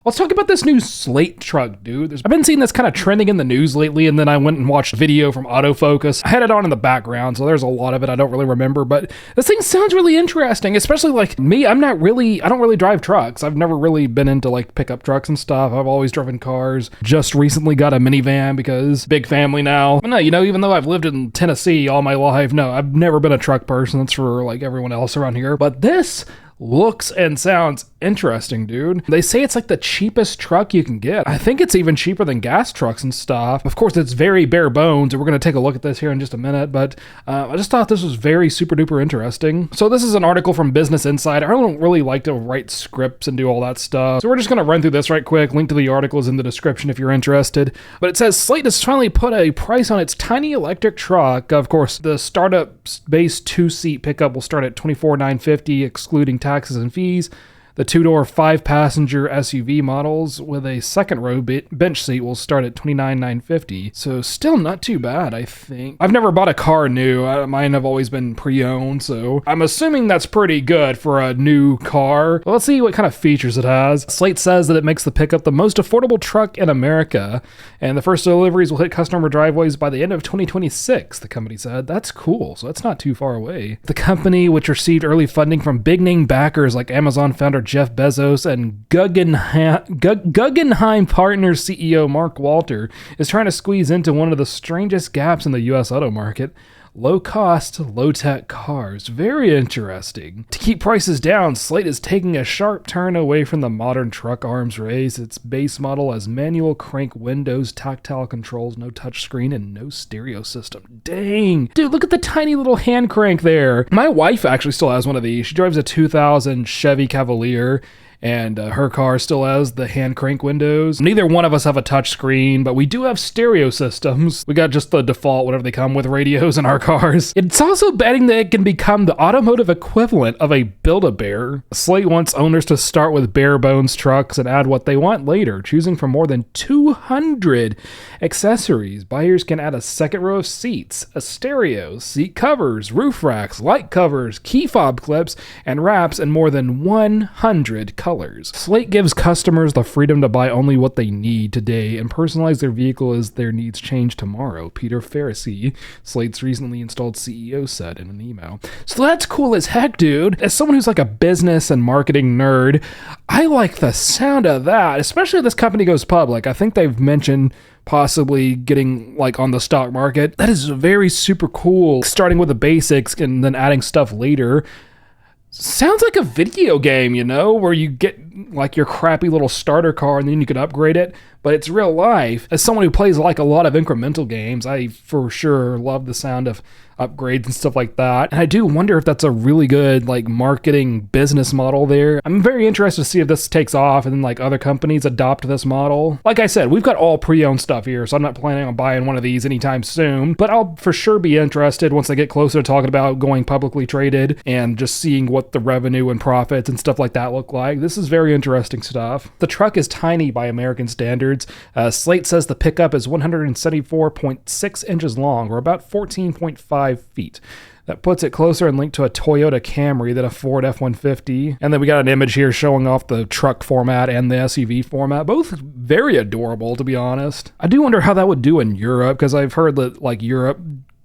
Let's talk about this new Slate truck, dude. I've been seeing this kind of trending in the news lately, and then I went and watched a video from Autofocus. I had it on in the background, so there's a lot of it I don't really remember, but this thing sounds really interesting, especially like me. I don't really drive trucks. I've never really been into like pickup trucks and stuff. I've always driven cars. Just recently got a minivan because big family now. But no, even though I've lived in Tennessee all my life, no, I've never been a truck person. That's for like everyone else around here. But this looks and sounds interesting, dude. They say it's like the cheapest truck you can get. I think it's even cheaper than gas trucks and stuff. Of course, it's very bare bones, and we're going to take a look at this here in just a minute, but I just thought this was very super duper interesting. So this is an article from Business Insider. I don't really like to write scripts and do all that stuff, so we're just going to run through this right quick. Link to the article is in the description if you're interested. But it says Slate has finally put a price on its tiny electric truck. Of course, the startup base 2-seat pickup will start at $24,950, excluding taxes and fees. The 2-door, 5-passenger SUV models with a second row bench seat will start at $29,950. So still not too bad, I think. I've never bought a car new. Mine have always been pre-owned, so I'm assuming that's pretty good for a new car. Well, let's see what kind of features it has. Slate says that it makes the pickup the most affordable truck in America, and the first deliveries will hit customer driveways by the end of 2026, the company said. That's cool, so that's not too far away. The company, which received early funding from big-name backers like Amazon founder Jeff Bezos and Guggenheim Partners CEO Mark Walter, is trying to squeeze into one of the strangest gaps in the U.S. auto market: low-cost, low-tech cars. Very interesting. To keep prices down, Slate is taking a sharp turn away from the modern truck arms race. Its base model has manual crank windows, tactile controls, no touchscreen, and no stereo system. Dang! Dude, look at the tiny little hand crank there. My wife actually still has one of these. She drives a 2000 Chevy Cavalier, and her car still has the hand crank windows. Neither one of us have a touch screen, but we do have stereo systems. We got just the default, whatever they come with, radios in our cars. It's also betting that it can become the automotive equivalent of a Build-A-Bear. Slate wants owners to start with bare bones trucks and add what they want later, choosing from more than 200 accessories. Buyers can add a second row of seats, a stereo, seat covers, roof racks, light covers, key fob clips, and wraps, and more than 100 colors. Slate gives customers the freedom to buy only what they need today and personalize their vehicle as their needs change tomorrow, Peter Farrisee, Slate's recently installed CEO, said in an email. So that's cool as heck, dude. As someone who's like a business and marketing nerd, I like the sound of that, especially if this company goes public. I think they've mentioned possibly getting like on the stock market. That is very super cool, starting with the basics and then adding stuff later. Sounds like a video game, where you get like your crappy little starter car and then you can upgrade it, but it's real life. As someone who plays like a lot of incremental games, I for sure love the sound of upgrades and stuff like that. And I do wonder if that's a really good like marketing business model there. I'm very interested to see if this takes off and then like other companies adopt this model. Like I said, we've got all pre-owned stuff here, so I'm not planning on buying one of these anytime soon, but I'll for sure be interested once I get closer to talking about going publicly traded and just seeing what the revenue and profits and stuff like that look like. This is very interesting stuff. The truck is tiny by American standards. Slate says the pickup is 174.6 inches long, or about 14.5 feet. That puts it closer and linked to a Toyota Camry than a Ford F-150. And then we got an image here showing off the truck format and the SUV format. Both very adorable, to be honest. I do wonder how that would do in Europe, because I've heard that like Europe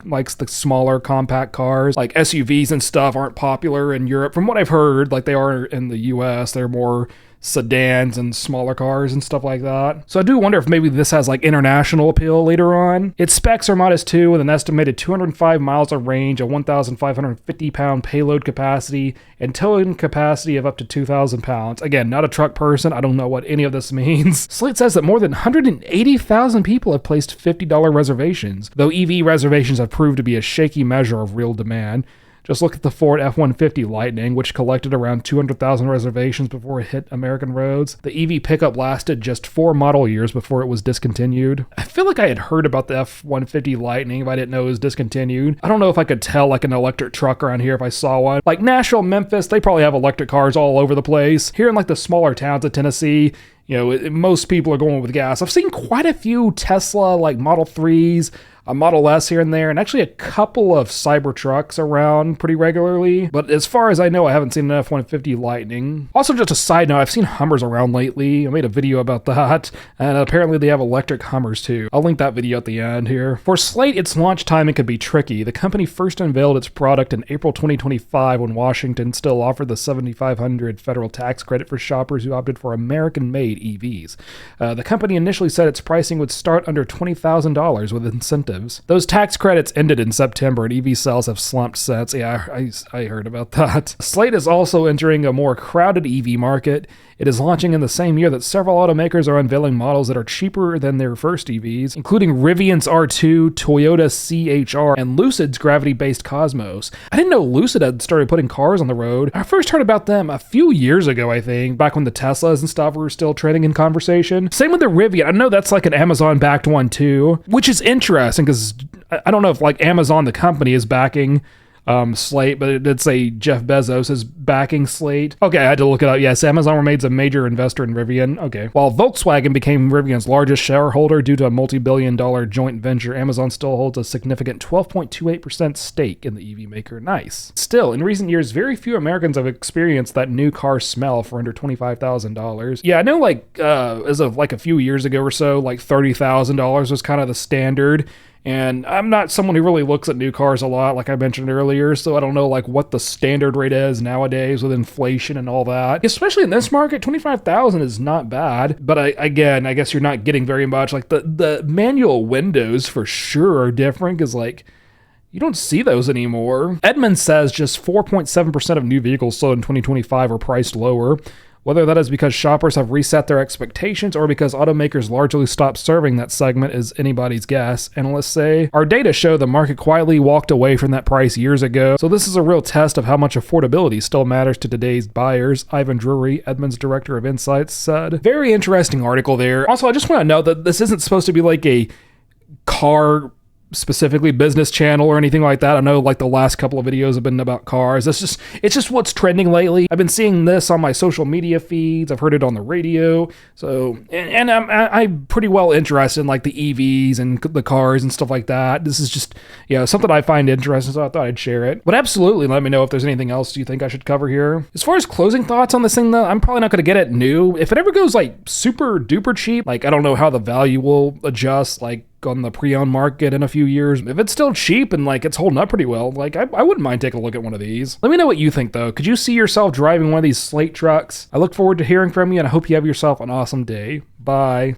likes the smaller compact cars. Like SUVs and stuff aren't popular in Europe. From what I've heard, like they are in the US, they're more sedans and smaller cars and stuff like that. So I do wonder if maybe this has like international appeal later on. Its specs are modest too, with an estimated 205 miles of range, a 1,550 pound payload capacity, and towing capacity of up to 2,000 pounds. Again, not a truck person. I don't know what any of this means. Slate says that more than 180,000 people have placed $50 reservations, though EV reservations have proved to be a shaky measure of real demand. Just look at the Ford F-150 Lightning, which collected around 200,000 reservations before it hit American roads. The EV pickup lasted just 4 model years before it was discontinued. I feel like I had heard about the F-150 Lightning, but I didn't know it was discontinued. I don't know if I could tell like an electric truck around here if I saw one. Like Nashville, Memphis, they probably have electric cars all over the place. Here in like the smaller towns of Tennessee, most people are going with gas. I've seen quite a few Tesla like Model 3s. a Model S here and there, and actually a couple of Cybertrucks around pretty regularly. But as far as I know, I haven't seen an F-150 Lightning. Also, just a side note, I've seen Hummers around lately. I made a video about that, and apparently they have electric Hummers too. I'll link that video at the end here. For Slate, its launch timing could be tricky. The company first unveiled its product in April 2025 when Washington still offered the $7,500 federal tax credit for shoppers who opted for American-made EVs. The company initially said its pricing would start under $20,000 with incentives. Those tax credits ended in September, and EV sales have slumped since. Yeah, I heard about that. Slate is also entering a more crowded EV market. It is launching in the same year that several automakers are unveiling models that are cheaper than their first EVs, including Rivian's R2, Toyota CHR, and Lucid's gravity-based Cosmos. I didn't know Lucid had started putting cars on the road. I first heard about them a few years ago, I think, back when the Teslas and stuff were still trending in conversation. Same with the Rivian. I know that's like an Amazon-backed one too, which is interesting because I don't know if like Amazon, the company, is backing Slate, but it did say Jeff Bezos is backing Slate. Okay, I had to look it up. Yes, Amazon remains a major investor in Rivian. Okay. While Volkswagen became Rivian's largest shareholder due to a multi-billion-dollar joint venture, Amazon still holds a significant 12.28% stake in the EV maker. Nice. Still, in recent years, very few Americans have experienced that new car smell for under $25,000. Yeah, I know like as of like a few years ago or so, like $30,000 was kind of the standard. And I'm not someone who really looks at new cars a lot, like I mentioned earlier, so I don't know like what the standard rate is nowadays with inflation and all that. Especially in this market, $25,000 is not bad. But I guess you're not getting very much. Like the manual windows for sure are different because like you don't see those anymore. Edmunds says just 4.7% of new vehicles sold in 2025 are priced lower. Whether that is because shoppers have reset their expectations or because automakers largely stopped serving that segment is anybody's guess, analysts say. Our data show the market quietly walked away from that price years ago, so this is a real test of how much affordability still matters to today's buyers, Ivan Drury, Edmunds Director of Insights, said. Very interesting article there. Also, I just want to note that this isn't supposed to be like a car specifically business channel or anything like that. I know like the last couple of videos have been about cars. It's just what's trending lately. I've been seeing this on my social media feeds. I've heard it on the radio. So, and I'm pretty well interested in like the EVs and the cars and stuff like that. This is just, something I find interesting, so I thought I'd share it. But absolutely, let me know if there's anything else you think I should cover here. As far as closing thoughts on this thing though, I'm probably not going to get it new. If it ever goes like super duper cheap, like I don't know how the value will adjust, like on the pre-owned market in a few years. If it's still cheap and like it's holding up pretty well, like I wouldn't mind taking a look at one of these. Let me know what you think though. Could you see yourself driving one of these Slate trucks? I look forward to hearing from you and I hope you have yourself an awesome day. Bye.